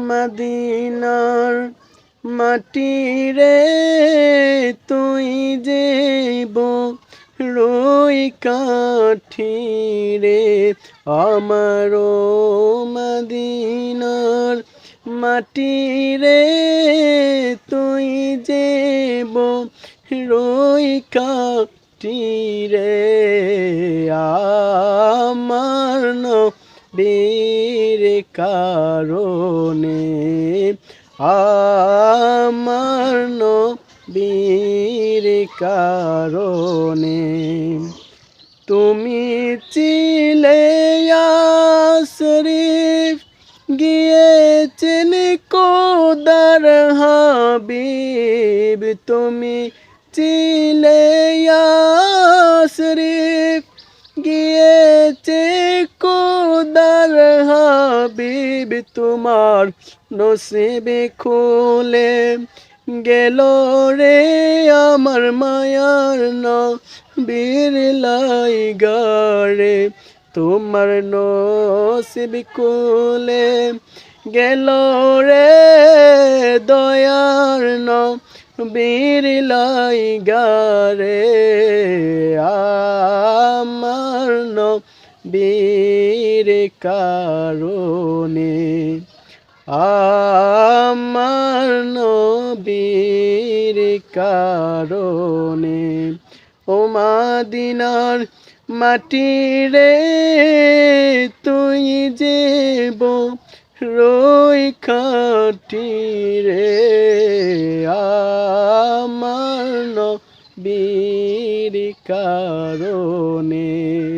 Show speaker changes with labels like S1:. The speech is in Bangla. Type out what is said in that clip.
S1: মদিনার মাটি রে তুই যে রই কাঠি রে আমারো মদিনার মাটি রে তুই যে রই কাঠি রে আমার নবীর কারণে আমার নবীর কারণে তুমি ছিলে শরীফ গিয়েছেন কোদার হাবিব তুমি ছিলে শরীফ গিয়েছে কোদার হাবিব তোমার নসিবে খুলে গেল রে আমার মায়ার নবীর লাইগারে তোমার নসিব খুলে গেল রে দয়ার নবীর লাইগারে আমার নবীর কারণে আমার নবীর কারণে ও মদিনার মাটি রে তুই যে রই খাটি রে আমার নবীর কারণে।